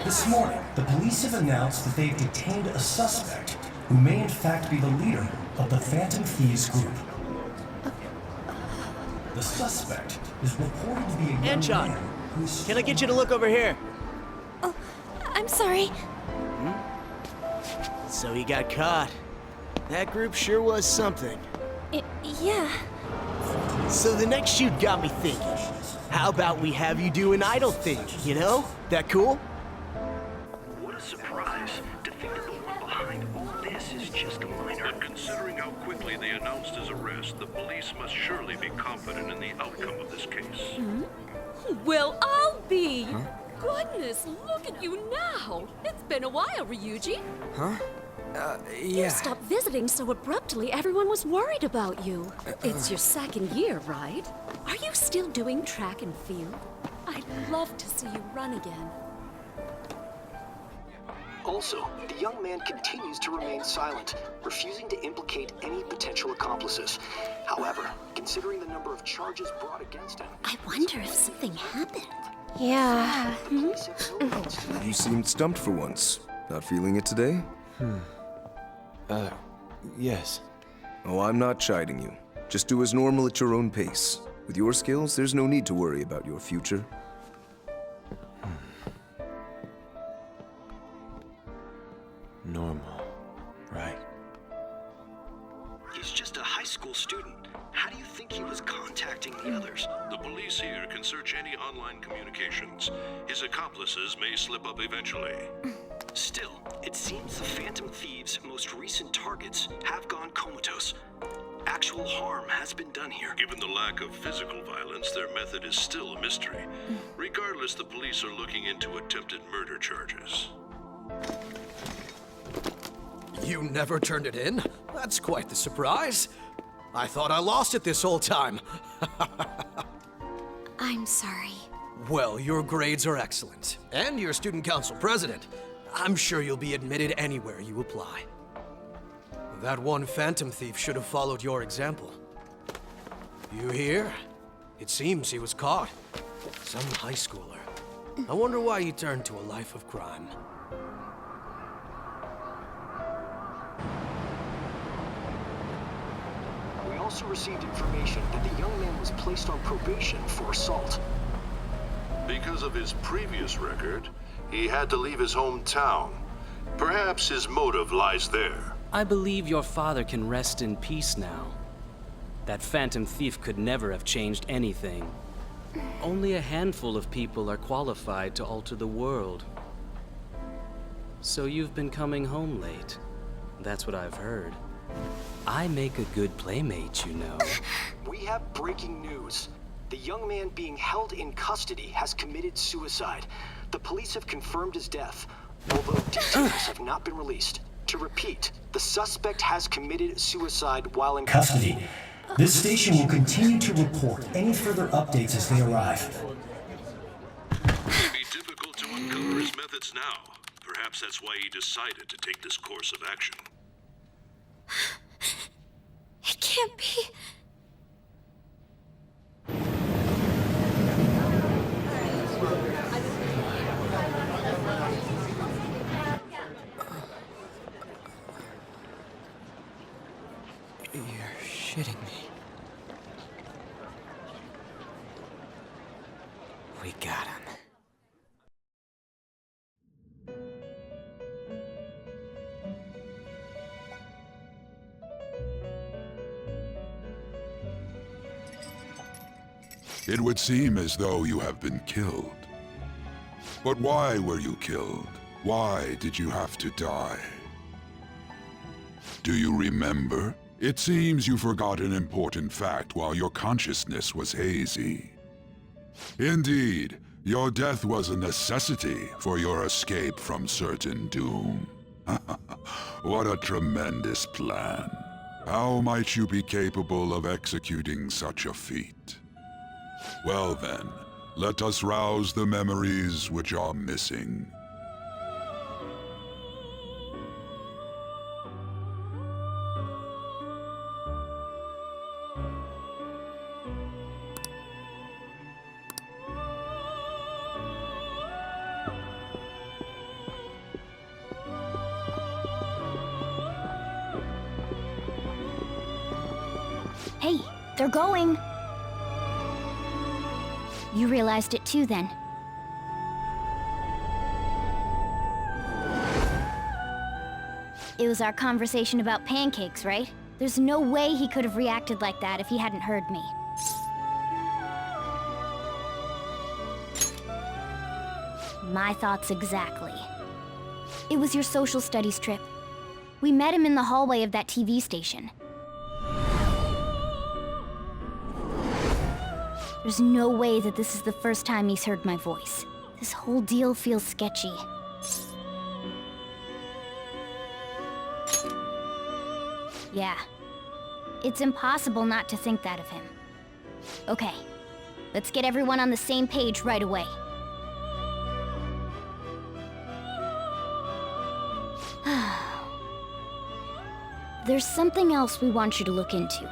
This morning, the police have announced that they've detained a suspect who may in fact be the leader of the Phantom Thieves group. The suspect is reported to be a young Anton, man who's... can I get you to look over here? Oh, I'm sorry. So he got caught. That group sure was something. Yeah. So the next shoot got me thinking. How about we have you do an idol thing, you know? That cool? What a surprise to think that the one behind all this is just a minor. But considering how quickly they announced his arrest, the police must surely be confident in the outcome of this case. Well, I'll be. Goodness, look at you now. It's been a while, Ryuji. You stopped visiting so abruptly, everyone was worried about you. It's your second year, right? Are you still doing track and field? I'd love to see you run again. Also, the young man continues to remain silent, refusing to implicate any potential accomplices. However, considering the number of charges brought against him... I wonder if something happened. Yeah. police have no evidence to- You seemed stumped for once. Not feeling it today? Yes. Oh, I'm not chiding you. Just do as normal at your own pace. With your skills, there's no need to worry about your future. Normal. Right. He's just a high school student. How do you think he was contacting the others? The police here can search any online communications. His accomplices may slip up eventually. Still, it seems the Phantom Thieves' most recent targets have gone comatose. Actual harm has been done here. Given the lack of physical violence, their method is still a mystery. Regardless, the police are looking into attempted murder charges. You never turned it in? That's quite the surprise. I thought I lost it this whole time. I'm sorry. Well, your grades are excellent. And you're student council president. I'm sure you'll be admitted anywhere you apply. That one phantom thief should have followed your example. You hear? It seems he was caught. Some high schooler. I wonder why he turned to a life of crime. We also received information that the young man was placed on probation for assault. Because of his previous record, he had to leave his hometown. Perhaps his motive lies there. I believe your father can rest in peace now. That phantom thief could never have changed anything. Only a handful of people are qualified to alter the world. So you've been coming home late. That's what I've heard. I make a good playmate, you know. We have breaking news. The young man being held in custody has committed suicide. The police have confirmed his death, although details have not been released. To repeat, the suspect has committed suicide while in custody. This station will continue to report any further updates as they arrive. It may be difficult to uncover his methods now. Perhaps that's why he decided to take this course of action. It can't be. You're shitting me. We got him. It would seem as though you have been killed. But why were you killed? Why did you have to die? Do you remember? It seems you forgot an important fact while your consciousness was hazy. Indeed, your death was a necessity for your escape from certain doom. What a tremendous plan. How might you be capable of executing such a feat? Well then, let us rouse the memories which are missing. Hey, they're going. You realized it too, then. It was our conversation about pancakes, right? There's no way he could have reacted like that if he hadn't heard me. My thoughts exactly. It was your social studies trip. We met him in the hallway of that TV station. There's no way that this is the first time he's heard my voice. This whole deal feels sketchy. Yeah. It's impossible not to think that of him. Okay. Let's get everyone on the same page right away. There's something else we want you to look into.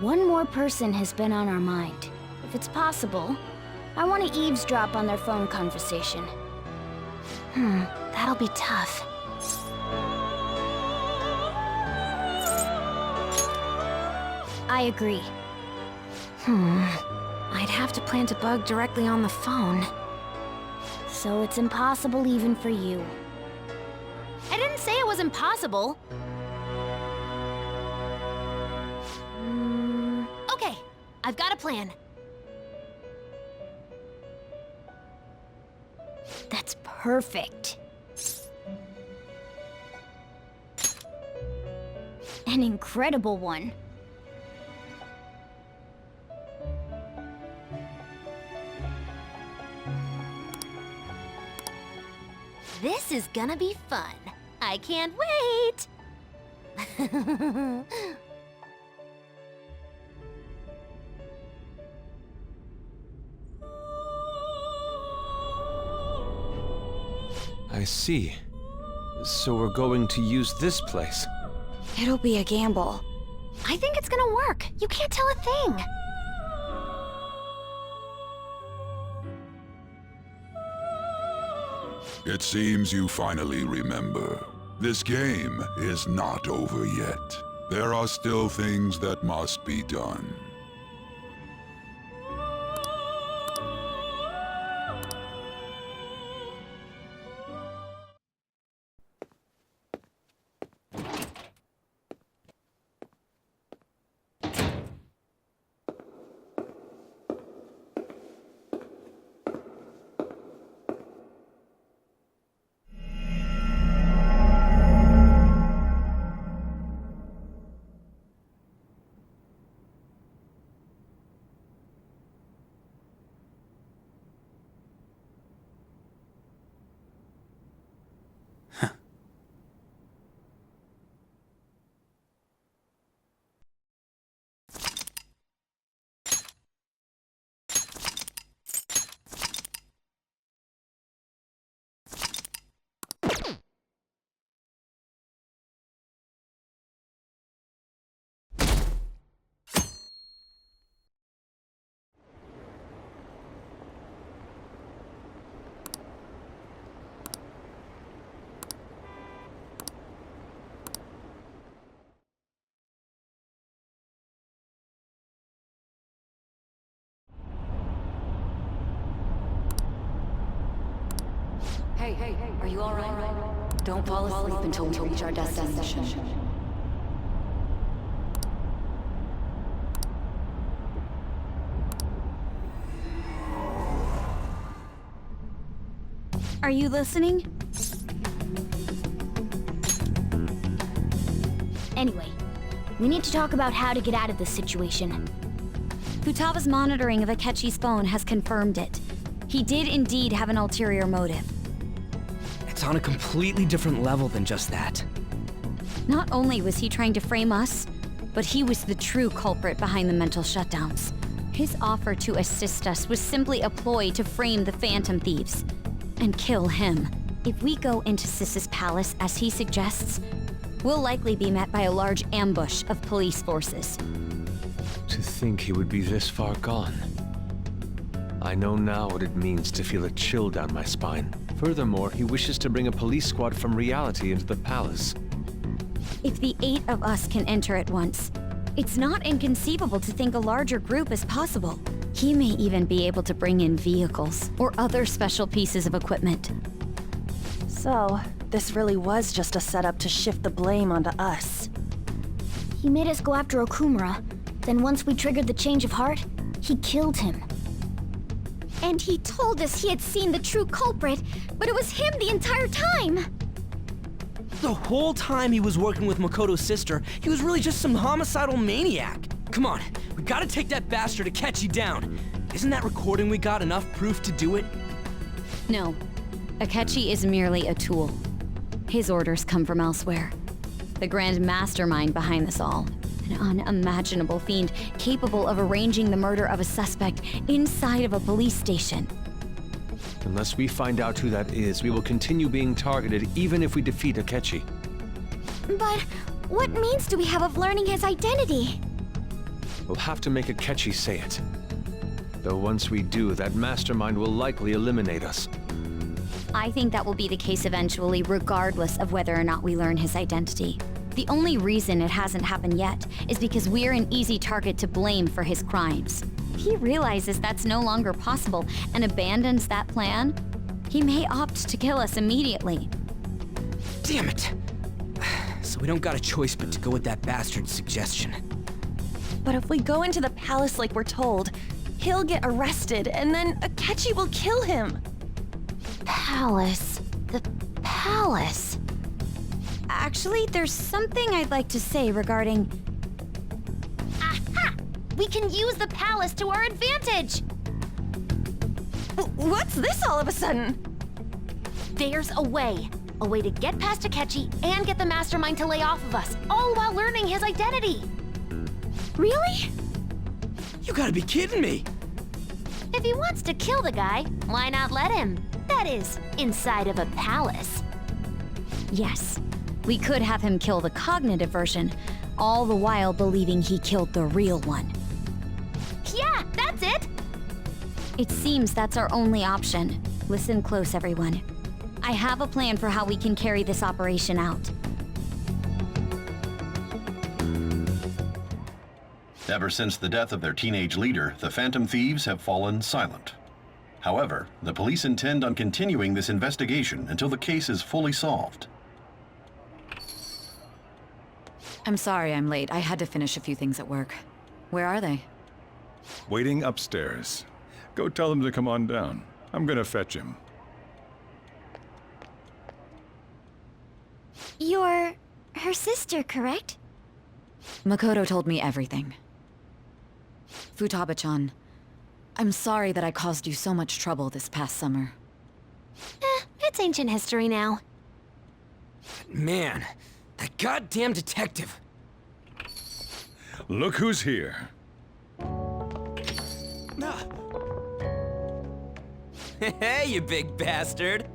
One more person has been on our mind. If it's possible, I want to eavesdrop on their phone conversation. That'll be tough. I agree. I'd have to plant a bug directly on the phone. So it's impossible even for you. I didn't say it was impossible. Okay, I've got a plan. That's perfect. An incredible one. This is gonna be fun. I can't wait! I see. So we're going to use this place. It'll be a gamble. I think it's gonna work. You can't tell a thing. It seems you finally remember. This game is not over yet. There are still things that must be done. Hey, are you all right? Don't fall asleep until we reach our destination. Are you listening? Anyway, we need to talk about how to get out of this situation. Futaga's monitoring of Akechi's phone has confirmed it. He did indeed have an ulterior motive. It's on a completely different level than just that. Not only was he trying to frame us, but he was the true culprit behind the mental shutdowns. His offer to assist us was simply a ploy to frame the Phantom Thieves and kill him. If we go into Sis's palace as he suggests, we'll likely be met by a large ambush of police forces. To think he would be this far gone. I know now what it means to feel a chill down my spine. Furthermore, he wishes to bring a police squad from reality into the palace. If the 8 of us can enter at once, it's not inconceivable to think a larger group is possible. He may even be able to bring in vehicles or other special pieces of equipment. So, this really was just a setup to shift the blame onto us. He made us go after Okumura. Then once we triggered the change of heart, he killed him. And he told us he had seen the true culprit, but it was him the entire time! The whole time he was working with Makoto's sister, he was really just some homicidal maniac. Come on, we gotta take that bastard Akechi down. Isn't that recording we got enough proof to do it? No. Akechi is merely a tool. His orders come from elsewhere. The grand mastermind behind this all. An unimaginable fiend capable of arranging the murder of a suspect inside of a police station. Unless we find out who that is, we will continue being targeted even if we defeat Akechi. But what means do we have of learning his identity? We'll have to make Akechi say it. Though once we do, that mastermind will likely eliminate us. I think that will be the case eventually, regardless of whether or not we learn his identity. The only reason it hasn't happened yet is because we're an easy target to blame for his crimes. If he realizes that's no longer possible and abandons that plan, he may opt to kill us immediately. Damn it! So we don't got a choice but to go with that bastard's suggestion. But if we go into the palace like we're told, he'll get arrested and then Akechi will kill him. Palace. The palace. Actually, there's something I'd like to say regarding... Aha! We can use the palace to our advantage! What's this all of a sudden? There's a way. A way to get past Akechi and get the mastermind to lay off of us, all while learning his identity. Really? You gotta be kidding me! If he wants to kill the guy, why not let him? That is, inside of a palace. Yes. We could have him kill the cognitive version, all the while believing he killed the real one. Yeah, that's it! It seems that's our only option. Listen close, everyone. I have a plan for how we can carry this operation out. Ever since the death of their teenage leader, the Phantom Thieves have fallen silent. However, the police intend on continuing this investigation until the case is fully solved. I'm sorry I'm late. I had to finish a few things at work. Where are they? Waiting upstairs. Go tell him to come on down. I'm gonna fetch him. You're her sister, correct? Makoto told me everything. Futaba-chan, I'm sorry that I caused you so much trouble this past summer. It's ancient history now. Man, that goddamn detective! Look who's here. Hey, you big bastard!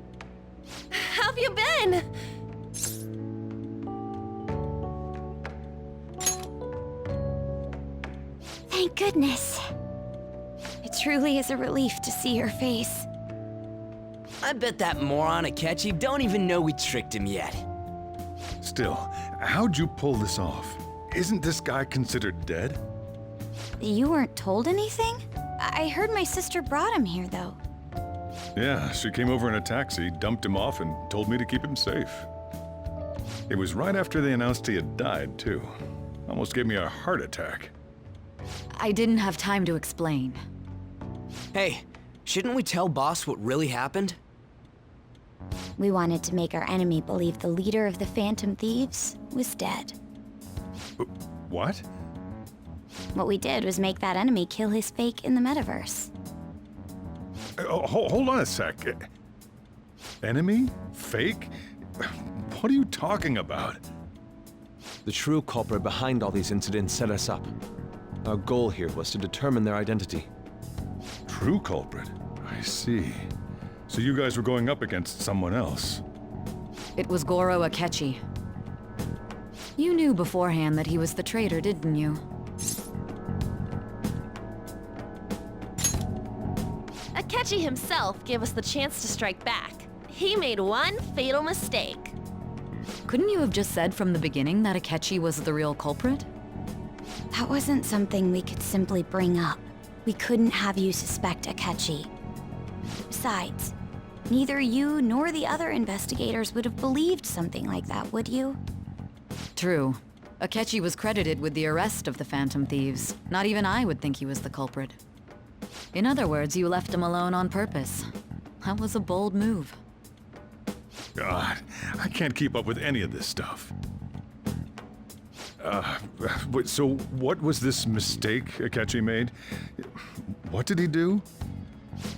How've you been? Thank goodness. It truly is a relief to see your face. I bet that moron Akechi don't even know we tricked him yet. Still, how'd you pull this off? Isn't this guy considered dead? You weren't told anything? I heard my sister brought him here, though. Yeah, she came over in a taxi, dumped him off, and told me to keep him safe. It was right after they announced he had died, too. Almost gave me a heart attack. I didn't have time to explain. Hey, shouldn't we tell Boss what really happened? We wanted to make our enemy believe the leader of the Phantom Thieves was dead. What? What we did was make that enemy kill his fake in the metaverse. Hold on a sec. Enemy? Fake? What are you talking about? The true culprit behind all these incidents set us up. Our goal here was to determine their identity. True culprit? I see. So you guys were going up against someone else? It was Goro Akechi. You knew beforehand that he was the traitor, didn't you? Akechi himself gave us the chance to strike back. he made one fatal mistake. Couldn't you have just said from the beginning that Akechi was the real culprit? That wasn't something we could simply bring up. We couldn't have you suspect Akechi. Besides, neither you nor the other investigators would have believed something like that, would you? True. Akechi was credited with the arrest of the Phantom Thieves. Not even I would think he was the culprit. In other words, you left him alone on purpose. That was a bold move. God, I can't keep up with any of this stuff. So what was this mistake Akechi made? What did he do?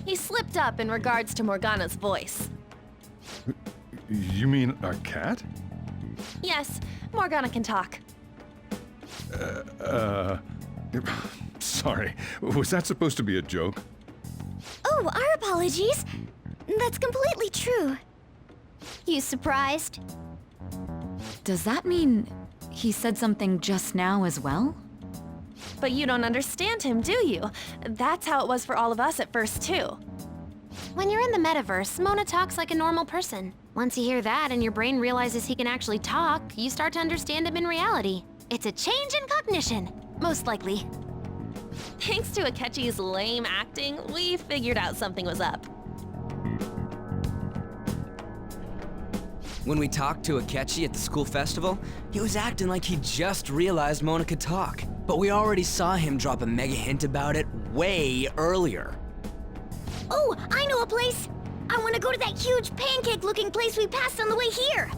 He slipped up in regards to Morgana's voice. You mean a cat? Yes, Morgana can talk. Sorry. Was that supposed to be a joke? Oh, our apologies. That's completely true. You surprised? Does that mean he said something just now as well? But you don't understand him, do you? That's how it was for all of us at first, too. When you're in the metaverse, Mona talks like a normal person. Once you hear that and your brain realizes he can actually talk, you start to understand him in reality. It's a change in cognition, most likely. Thanks to Akechi's lame acting, we figured out something was up. When we talked to Akechi at the school festival, he was acting like he just realized Mona could talk. But we already saw him drop a mega hint about it way earlier. Oh, I know a place! I want to go to that huge pancake-looking place we passed on the way here!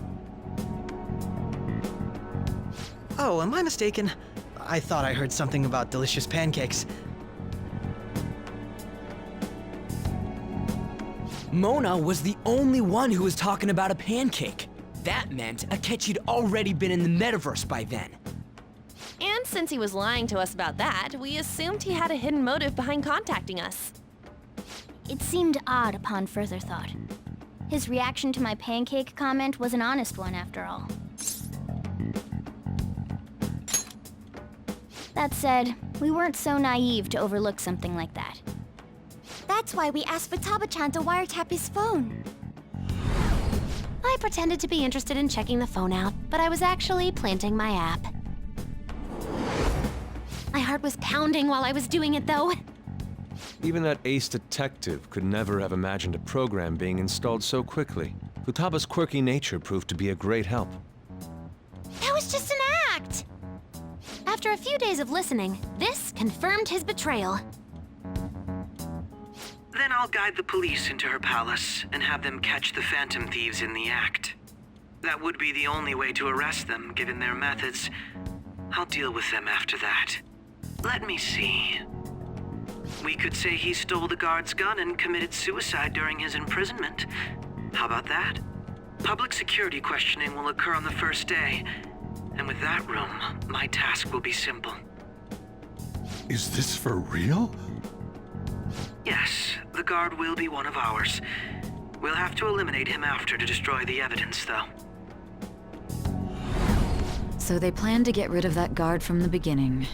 Oh, am I mistaken? I thought I heard something about delicious pancakes. Mona was the only one who was talking about a pancake. That meant Akechi'd already been in the metaverse by then. And since he was lying to us about that, we assumed he had a hidden motive behind contacting us. It seemed odd upon further thought. His reaction to my pancake comment was an honest one, after all. That said, we weren't so naive to overlook something like that. That's why we asked Futaba-chan to wiretap his phone. I pretended to be interested in checking the phone out, but I was actually planting my app. My heart was pounding while I was doing it, though. Even that ace detective could never have imagined a program being installed so quickly. Futaba's quirky nature proved to be a great help. That was just an act! After a few days of listening, this confirmed his betrayal. Then I'll guide the police into her palace and have them catch the Phantom Thieves in the act. That would be the only way to arrest them, given their methods. I'll deal with them after that. Let me see. We could say he stole the guard's gun and committed suicide during his imprisonment. How about that? Public security questioning will occur on the first day. And with that room, my task will be simple. Is this for real? Yes, the guard will be one of ours. We'll have to eliminate him after to destroy the evidence, though. So they planned to get rid of that guard from the beginning.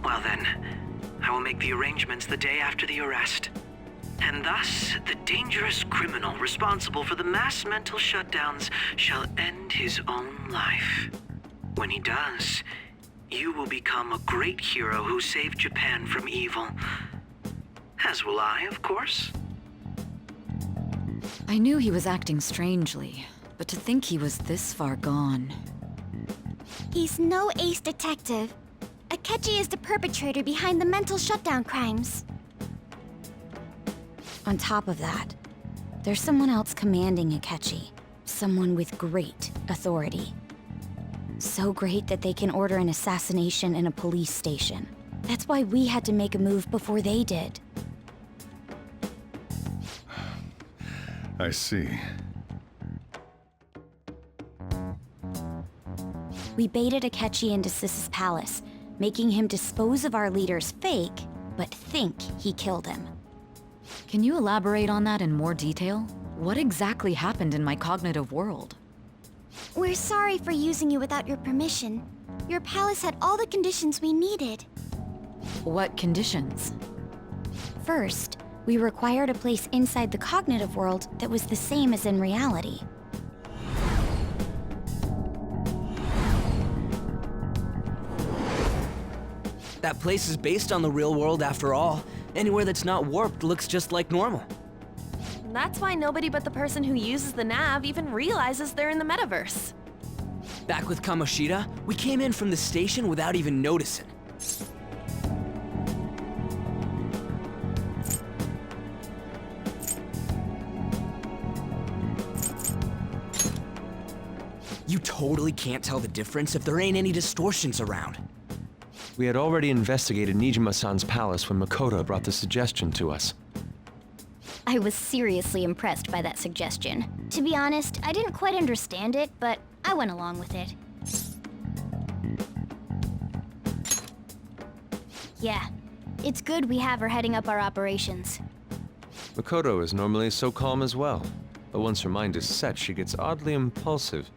Well then, I will make the arrangements the day after the arrest. And thus, the dangerous criminal responsible for the mass mental shutdowns shall end his own life. When he does, you will become a great hero who saved Japan from evil. As will I, of course. I knew he was acting strangely, but to think he was this far gone. He's no ace detective. Akechi is the perpetrator behind the mental shutdown crimes. On top of that, there's someone else commanding Akechi. Someone with great authority. So great that they can order an assassination in a police station. That's why we had to make a move before they did. I see. We baited Akechi into Sis's palace, making him dispose of our leader's fake, but think he killed him. Can you elaborate on that in more detail? What exactly happened in my cognitive world? We're sorry for using you without your permission. Your palace had all the conditions we needed. What conditions? First, We required a place inside the cognitive world that was the same as in reality. That place is based on the real world after all. Anywhere that's not warped looks just like normal. That's why nobody but the person who uses the nav even realizes they're in the metaverse. Back with Kamoshida, we came in from the station without even noticing. You totally can't tell the difference if there ain't any distortions around. We had already investigated Nijima-san's palace when Makoto brought the suggestion to us. I was seriously impressed by that suggestion. To be honest, I didn't quite understand it, but I went along with it. Yeah, it's good we have her heading up our operations. Makoto is normally so calm as well, but once her mind is set, she gets oddly impulsive.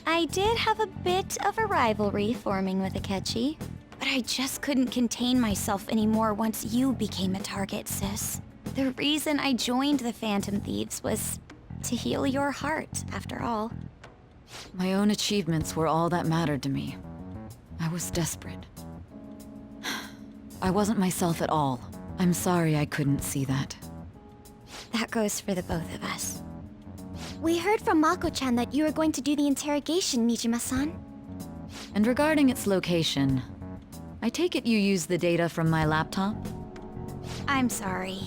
I did have a bit of a rivalry forming with Akechi, but I just couldn't contain myself anymore once you became a target, sis. The reason I joined the Phantom Thieves was to heal your heart, after all. My own achievements were all that mattered to me. I was desperate. I wasn't myself at all. I'm sorry I couldn't see that. That goes for the both of us. We heard from Mako-chan that you were going to do the interrogation, Nijima-san. And regarding its location, I take it you used the data from my laptop? I'm sorry.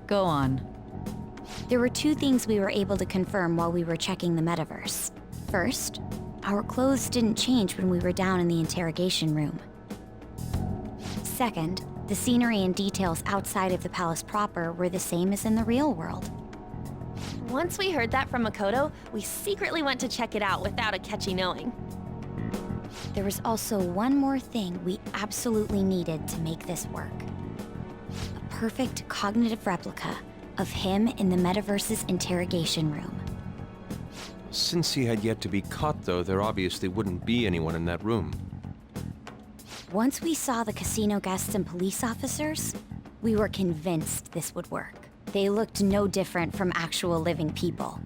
Go on. There were two things we were able to confirm while we were checking the metaverse. First, our clothes didn't change when we were down in the interrogation room. Second, the scenery and details outside of the palace proper were the same as in the real world. Once we heard that from Makoto, we secretly went to check it out without Akechi knowing. There was also one more thing we absolutely needed to make this work. A perfect cognitive replica of him in the metaverse's interrogation room. Since he had yet to be caught, though, there obviously wouldn't be anyone in that room. Once we saw the casino guests and police officers, we were convinced this would work. They looked no different from actual living people.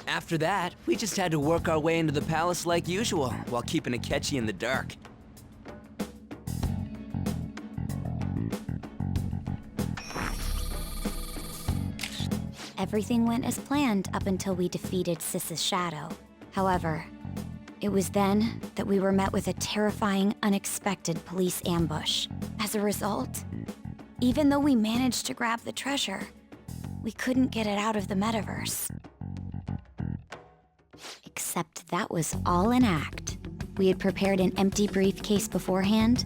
After that, we just had to work our way into the palace like usual, while keeping Akechi in the dark. Everything went as planned up until we defeated Sis's shadow. However, it was then that we were met with a terrifying, unexpected police ambush. As a result, even though we managed to grab the treasure, we couldn't get it out of the metaverse. Except that was all an act. We had prepared an empty briefcase beforehand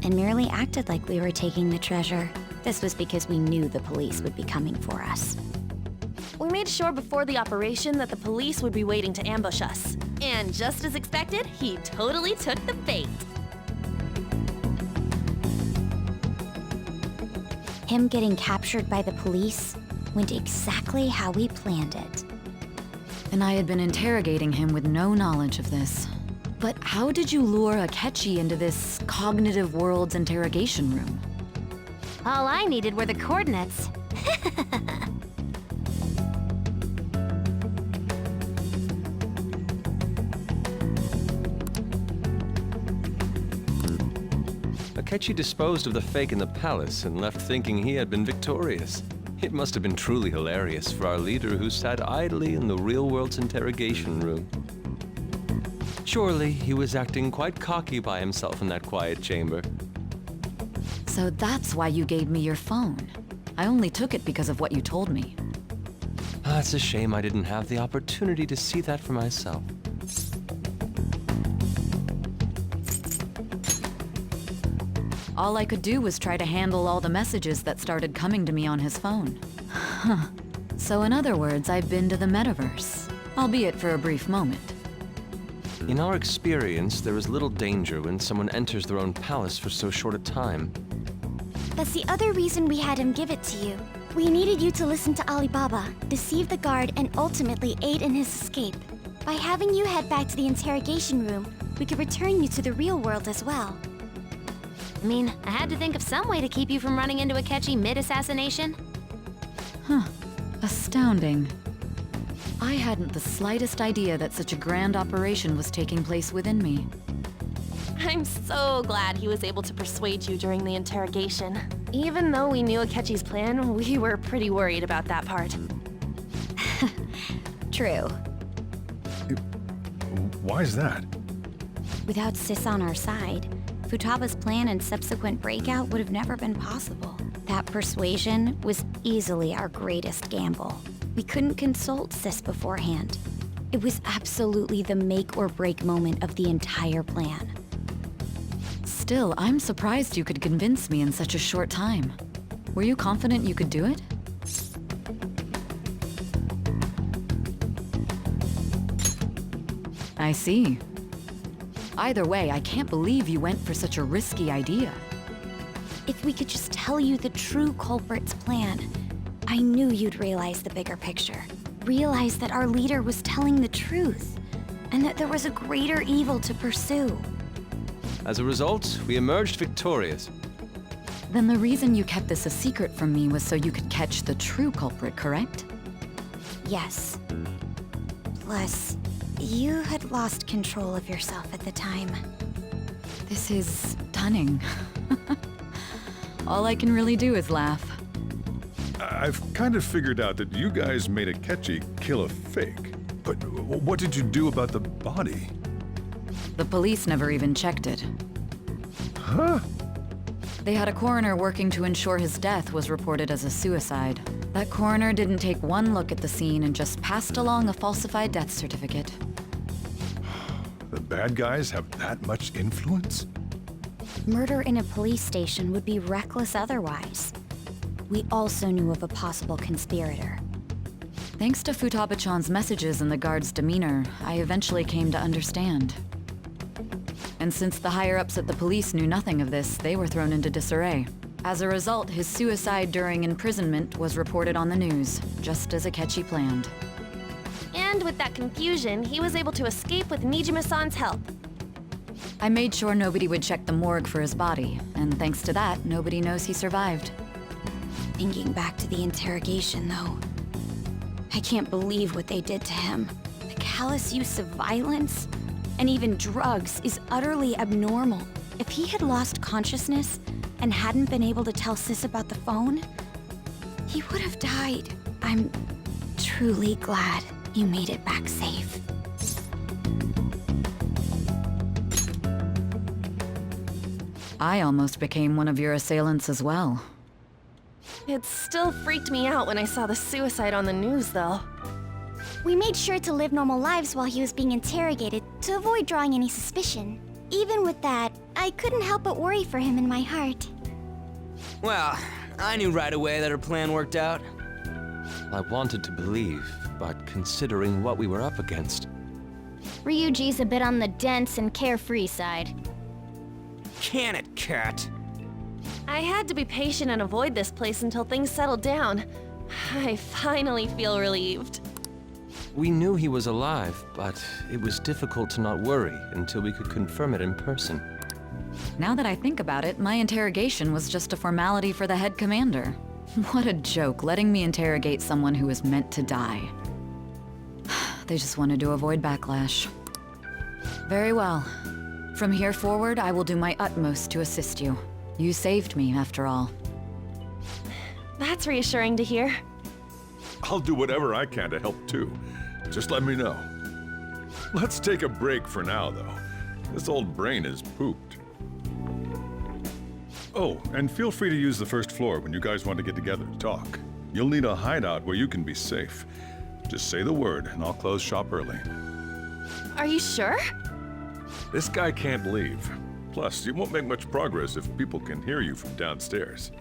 and merely acted like we were taking the treasure. This was because we knew the police would be coming for us. We made sure before the operation that the police would be waiting to ambush us. And just as expected, he totally took the bait. Him getting captured by the police went exactly how we planned it. And I had been interrogating him with no knowledge of this. But how did you lure Akechi into this cognitive world's interrogation room? All I needed were the coordinates. Akechi disposed of the fake in the palace and left thinking he had been victorious. It must have been truly hilarious for our leader who sat idly in the real world's interrogation room. Surely he was acting quite cocky by himself in that quiet chamber. So that's why you gave me your phone. I only took it because of what you told me. It's a shame I didn't have the opportunity to see that for myself. All I could do was try to handle all the messages that started coming to me on his phone. Huh. So in other words, I've been to the metaverse, albeit for a brief moment. In our experience, there is little danger when someone enters their own palace for so short a time. That's the other reason we had him give it to you. We needed you to listen to Alibaba, deceive the guard, and ultimately aid in his escape. By having you head back to the interrogation room, we could return you to the real world as well. I mean, I had to think of some way to keep you from running into Akechi mid-assassination. Huh. Astounding. I hadn't the slightest idea that such a grand operation was taking place within me. I'm so glad he was able to persuade you during the interrogation. Even though we knew Akechi's plan, we were pretty worried about that part. True. Why is that? Without Sis on our side, Futaba's plan and subsequent breakout would have never been possible. That persuasion was easily our greatest gamble. We couldn't consult Sis beforehand. It was absolutely the make or break moment of the entire plan. Still, I'm surprised you could convince me in such a short time. Were you confident you could do it? I see. Either way, I can't believe you went for such a risky idea. If we could just tell you the true culprit's plan, I knew you'd realize the bigger picture. Realize that our leader was telling the truth, and that there was a greater evil to pursue. As a result, we emerged victorious. Then the reason you kept this a secret from me was so you could catch the true culprit, correct? Yes. Plus, you had lost control of yourself at the time. This is stunning. All I can really do is laugh. I've kind of figured out that you guys made Akechi kill a fake. But what did you do about the body? The police never even checked it. Huh? They had a coroner working to ensure his death was reported as a suicide. That coroner didn't take one look at the scene and just passed along a falsified death certificate. The bad guys have that much influence? Murder in a police station would be reckless otherwise. We also knew of a possible conspirator. Thanks to Futaba-chan's messages and the guard's demeanor, I eventually came to understand. And since the higher-ups at the police knew nothing of this, they were thrown into disarray. As a result, his suicide during imprisonment was reported on the news, just as Akechi planned. And with that confusion, he was able to escape with Nijima-san's help. I made sure nobody would check the morgue for his body, and thanks to that, nobody knows he survived. Thinking back to the interrogation, though, I can't believe what they did to him. The callous use of violence, and even drugs, is utterly abnormal. If he had lost consciousness and hadn't been able to tell Sis about the phone, he would have died. I'm truly glad you made it back safe. I almost became one of your assailants as well. It still freaked me out when I saw the suicide on the news, though. We made sure to live normal lives while he was being interrogated to avoid drawing any suspicion. Even with that, I couldn't help but worry for him in my heart. Well, I knew right away that her plan worked out. I wanted to believe, but considering what we were up against... Ryuji's a bit on the dense and carefree side. Can it, Cat? I had to be patient and avoid this place until things settled down. I finally feel relieved. We knew he was alive, but it was difficult to not worry until we could confirm it in person. Now that I think about it, my interrogation was just a formality for the head commander. What a joke, letting me interrogate someone who was meant to die. They just wanted to avoid backlash. Very well. From here forward, I will do my utmost to assist you. You saved me, after all. That's reassuring to hear. I'll do whatever I can to help too. Just let me know. Let's take a break for now, though. This old brain is pooped. Oh, and feel free to use the first floor when you guys want to get together to talk. You'll need a hideout where you can be safe. Just say the word, and I'll close shop early. Are you sure? This guy can't leave. Plus, you won't make much progress if people can hear you from downstairs.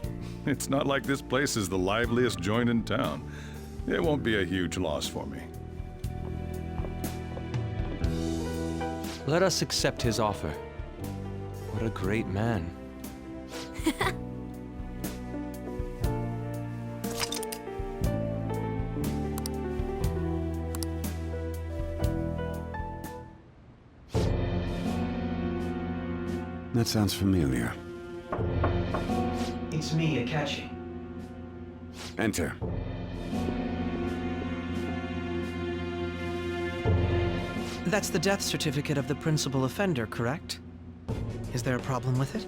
It's not like this place is the liveliest joint in town. It won't be a huge loss for me. Let us accept his offer. What a great man. That sounds familiar. It's me, Akechi. Enter. That's the death certificate of the principal offender, correct? Is there a problem with it?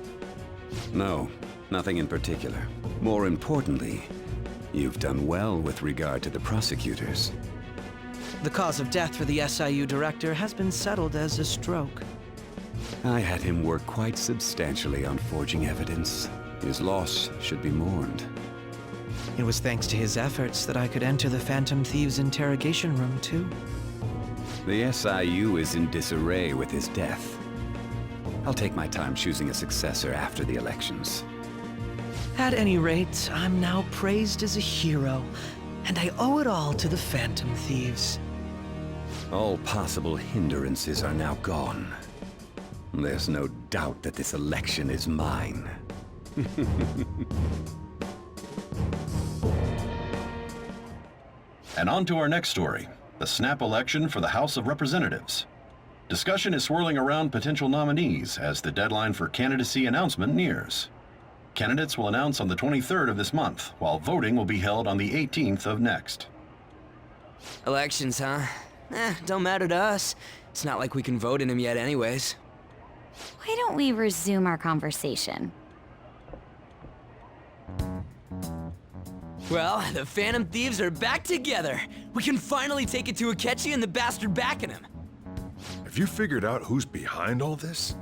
No, nothing in particular. More importantly, you've done well with regard to the prosecutors. The cause of death for the SIU director has been settled as a stroke. I had him work quite substantially on forging evidence. His loss should be mourned. It was thanks to his efforts that I could enter the Phantom Thieves' interrogation room, too. The SIU is in disarray with his death. I'll take my time choosing a successor after the elections. At any rate, I'm now praised as a hero, and I owe it all to the Phantom Thieves. All possible hindrances are now gone. There's no doubt that this election is mine. And on to our next story, the snap election for the House of Representatives. Discussion is swirling around potential nominees as the deadline for candidacy announcement nears. Candidates will announce on the 23rd of this month, while voting will be held on the 18th of next. Elections, huh? Don't matter to us. It's not like we can vote in them yet anyways. Why don't we resume our conversation? Well, the Phantom Thieves are back together. We can finally take it to Akechi and the bastard backing him. Have you figured out who's behind all this?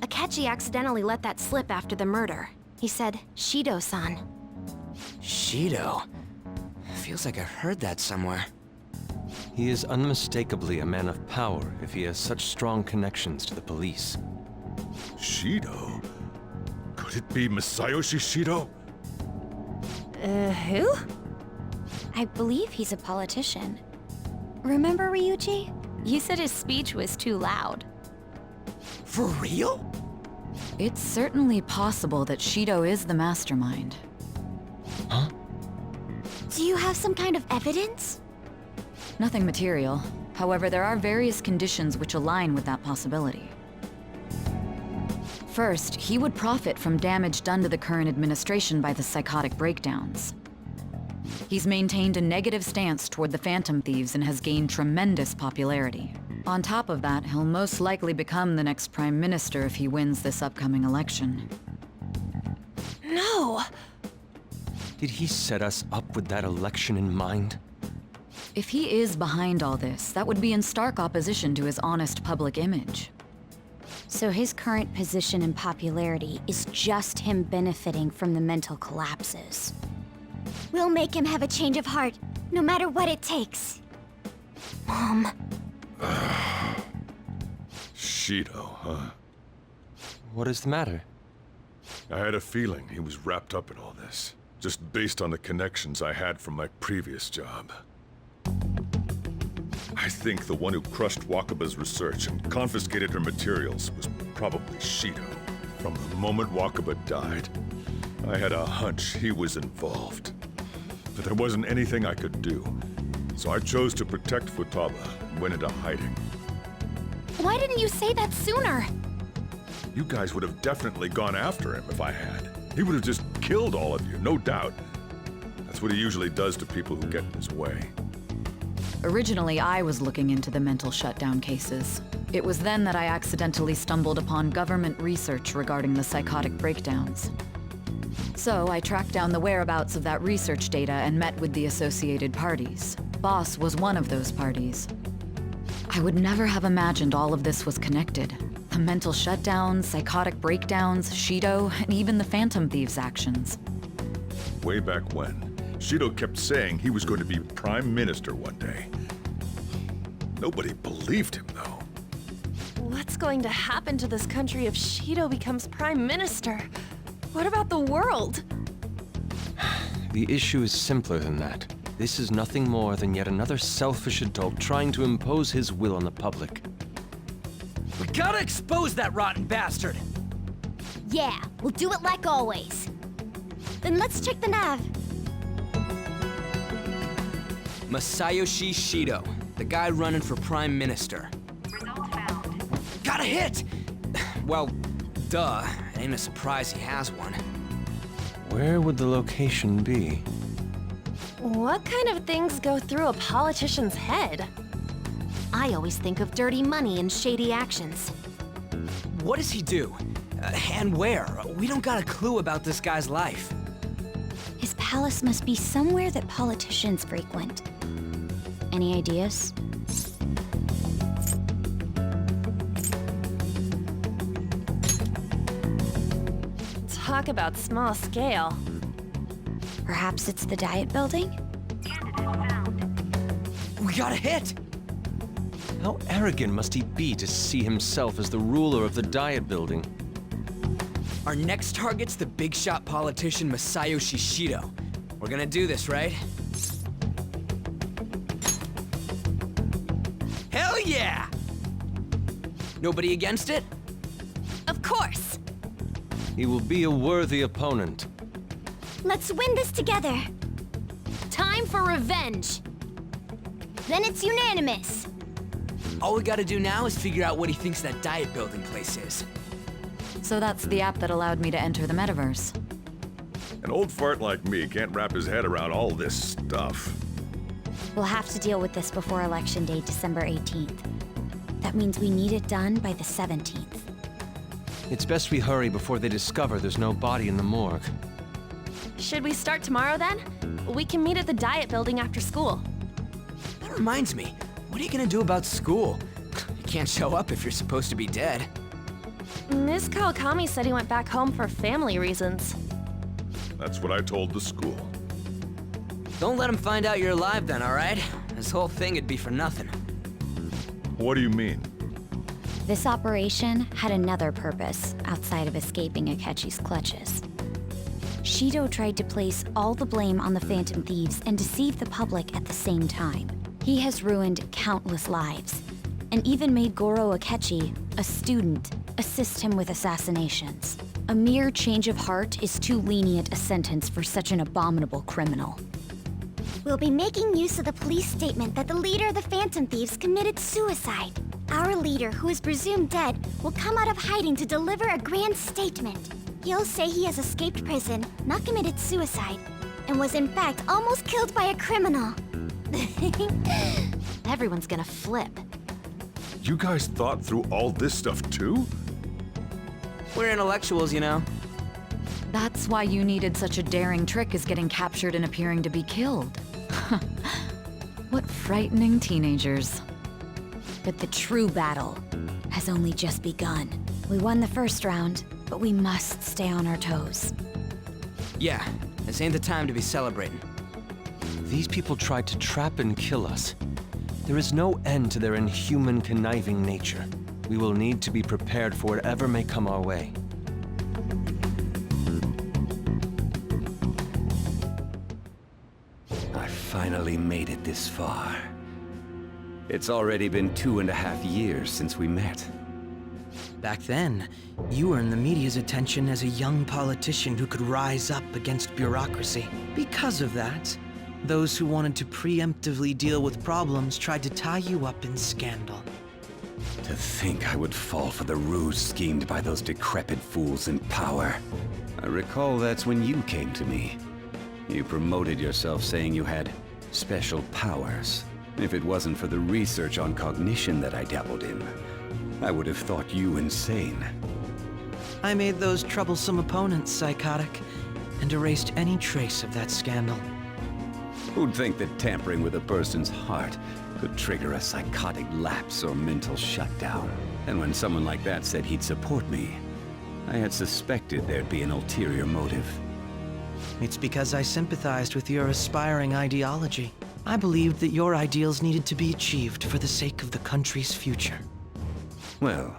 Akechi accidentally let that slip after the murder. He said, Shido-san. Shido? Feels like I've heard that somewhere. He is unmistakably a man of power if he has such strong connections to the police. Shido? Could it be Masayoshi Shido? Who? I believe he's a politician. Remember, Ryuji? You said his speech was too loud. For real? It's certainly possible that Shido is the mastermind. Huh? Do you have some kind of evidence? Nothing material. However, there are various conditions which align with that possibility. First, he would profit from damage done to the current administration by the psychotic breakdowns. He's maintained a negative stance toward the Phantom Thieves and has gained tremendous popularity. On top of that, he'll most likely become the next Prime Minister if he wins this upcoming election. No! Did he set us up with that election in mind? If he is behind all this, that would be in stark opposition to his honest public image. So his current position and popularity is just him benefiting from the mental collapses. We'll make him have a change of heart, no matter what it takes. Mom. Shido, huh? What is the matter? I had a feeling he was wrapped up in all this, just based on the connections I had from my previous job. I think the one who crushed Wakaba's research and confiscated her materials was probably Shido. From the moment Wakaba died, I had a hunch he was involved. But there wasn't anything I could do, so I chose to protect Futaba and went into hiding. Why didn't you say that sooner? You guys would have definitely gone after him if I had. He would have just killed all of you, no doubt. That's what he usually does to people who get in his way. Originally, I was looking into the mental shutdown cases. It was then that I accidentally stumbled upon government research regarding the psychotic breakdowns. So I tracked down the whereabouts of that research data and met with the associated parties. Boss was one of those parties. I would never have imagined all of this was connected. The mental shutdowns, psychotic breakdowns, Shido, and even the Phantom Thieves' actions. Way back when, Shido kept saying he was going to be Prime Minister one day. Nobody believed him, though. What's going to happen to this country if Shido becomes Prime Minister? What about the world? The issue is simpler than that. This is nothing more than yet another selfish adult trying to impose his will on the public. We gotta expose that rotten bastard! Yeah, we'll do it like always. Then let's check the nav. Masayoshi Shido, the guy running for Prime Minister. Got a hit! Well, duh. It ain't a surprise he has one. Where would the location be? What kind of things go through a politician's head? I always think of dirty money and shady actions. What does he do? And where? We don't got a clue about this guy's life. His palace must be somewhere that politicians frequent. Any ideas? Talk about small scale. Perhaps it's the Diet Building? We got a hit! How arrogant must he be to see himself as the ruler of the Diet Building? Our next target's the big shot politician Masayoshi Shido. We're gonna do this, right? Hell yeah! Nobody against it? Of course! He will be a worthy opponent. Let's win this together. Time for revenge! Then it's unanimous. All we gotta do now is figure out what he thinks that Diet Building place is. So that's the app that allowed me to enter the metaverse. An old fart like me can't wrap his head around all this stuff. We'll have to deal with this before Election Day, December 18th. That means we need it done by the 17th. It's best we hurry before they discover there's no body in the morgue. Should we start tomorrow then? We can meet at the Diet Building after school. That reminds me, what are you gonna do about school? You can't show up if you're supposed to be dead. Miss Kawakami said he went back home for family reasons. That's what I told the school. Don't let him find out you're alive then, alright? This whole thing would be for nothing. What do you mean? This operation had another purpose outside of escaping Akechi's clutches. Shido tried to place all the blame on the Phantom Thieves and deceive the public at the same time. He has ruined countless lives, and even made Goro Akechi, a student, assist him with assassinations. A mere change of heart is too lenient a sentence for such an abominable criminal. We'll be making use of the police statement that the leader of the Phantom Thieves committed suicide. Our leader, who is presumed dead, will come out of hiding to deliver a grand statement. He'll say he has escaped prison, not committed suicide, and was in fact almost killed by a criminal. Everyone's gonna flip. You guys thought through all this stuff too? We're intellectuals, you know. That's why you needed such a daring trick as getting captured and appearing to be killed. What frightening teenagers. But the true battle has only just begun. We won the first round, but we must stay on our toes. Yeah, this ain't the time to be celebrating. These people tried to trap and kill us. There is no end to their inhuman, conniving nature. We will need to be prepared for whatever may come our way. I finally made it this far. It's already been 2.5 years since we met. Back then, you earned the media's attention as a young politician who could rise up against bureaucracy. Because of that, those who wanted to preemptively deal with problems tried to tie you up in scandal. To think I would fall for the ruse schemed by those decrepit fools in power. I recall that's when you came to me. You promoted yourself saying you had special powers. If it wasn't for the research on cognition that I dabbled in, I would have thought you insane. I made those troublesome opponents psychotic and erased any trace of that scandal. Who'd think that tampering with a person's heart could trigger a psychotic lapse or mental shutdown? And when someone like that said he'd support me, I had suspected there'd be an ulterior motive. It's because I sympathized with your aspiring ideology. I believed that your ideals needed to be achieved for the sake of the country's future. Well,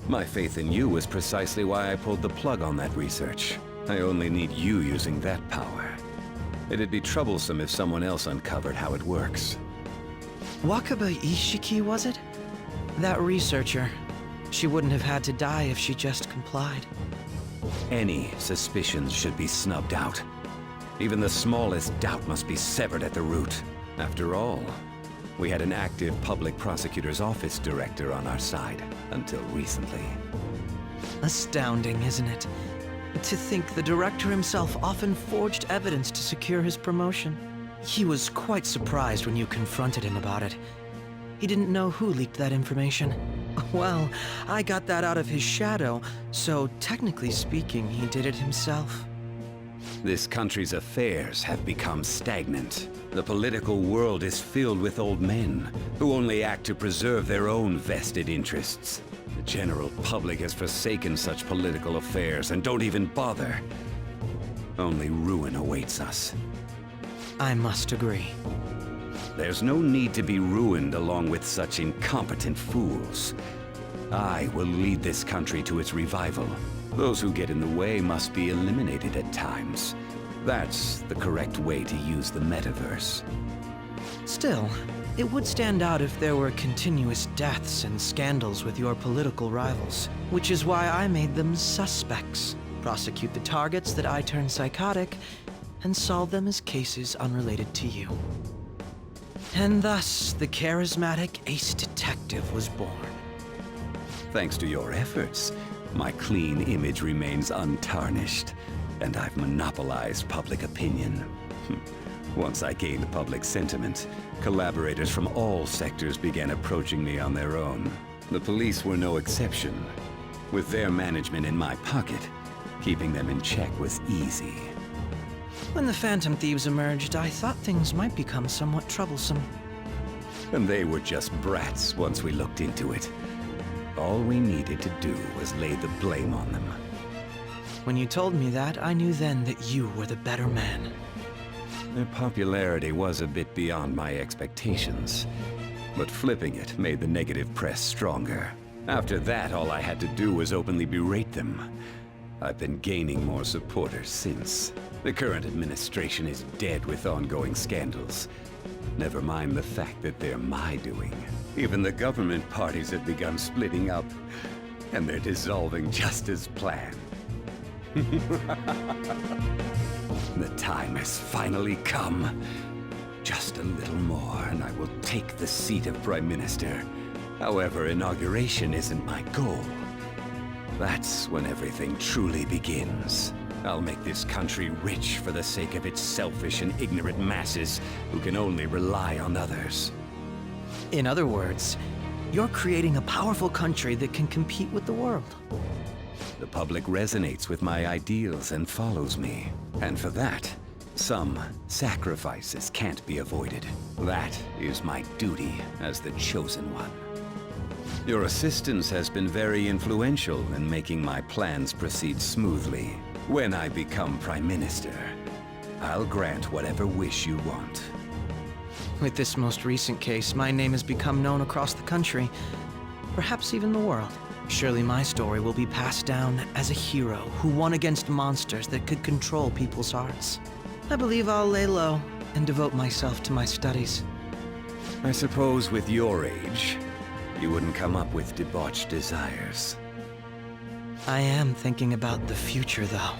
my faith in you was precisely why I pulled the plug on that research. I only need you using that power. It'd be troublesome if someone else uncovered how it works. Wakaba Ishiki, was it? That researcher. She wouldn't have had to die if she just complied. Any suspicions should be snubbed out. Even the smallest doubt must be severed at the root. After all, we had an active public prosecutor's office director on our side, until recently. Astounding, isn't it? To think the director himself often forged evidence to secure his promotion. He was quite surprised when you confronted him about it. He didn't know who leaked that information. Well, I got that out of his shadow, so technically speaking, he did it himself. This country's affairs have become stagnant. The political world is filled with old men who only act to preserve their own vested interests. The general public has forsaken such political affairs and don't even bother. Only ruin awaits us. I must agree. There's no need to be ruined along with such incompetent fools. I will lead this country to its revival. Those who get in the way must be eliminated at times. That's the correct way to use the metaverse. Still, it would stand out if there were continuous deaths and scandals with your political rivals, which is why I made them suspects. Prosecute the targets that I turn psychotic, and solve them as cases unrelated to you. And thus, the charismatic ace detective was born. Thanks to your efforts, my clean image remains untarnished, and I've monopolized public opinion. Once I gained public sentiment, collaborators from all sectors began approaching me on their own. The police were no exception. With their management in my pocket, keeping them in check was easy. When the Phantom Thieves emerged, I thought things might become somewhat troublesome. And they were just brats once we looked into it. All we needed to do was lay the blame on them. When you told me that, I knew then that you were the better man. Their popularity was a bit beyond my expectations, but flipping it made the negative press stronger. After that, all I had to do was openly berate them. I've been gaining more supporters since. The current administration is dead with ongoing scandals. Never mind the fact that they're my doing. Even the government parties have begun splitting up, and they're dissolving just as planned. The time has finally come. Just a little more, and I will take the seat of Prime Minister. However, inauguration isn't my goal. That's when everything truly begins. I'll make this country rich for the sake of its selfish and ignorant masses who can only rely on others. In other words, you're creating a powerful country that can compete with the world. The public resonates with my ideals and follows me. And for that, some sacrifices can't be avoided. That is my duty as the Chosen One. Your assistance has been very influential in making my plans proceed smoothly. When I become Prime Minister, I'll grant whatever wish you want. With this most recent case, my name has become known across the country, perhaps even the world. Surely my story will be passed down as a hero who won against monsters that could control people's hearts. I believe I'll lay low and devote myself to my studies. I suppose with your age, you wouldn't come up with debauched desires. I am thinking about the future, though.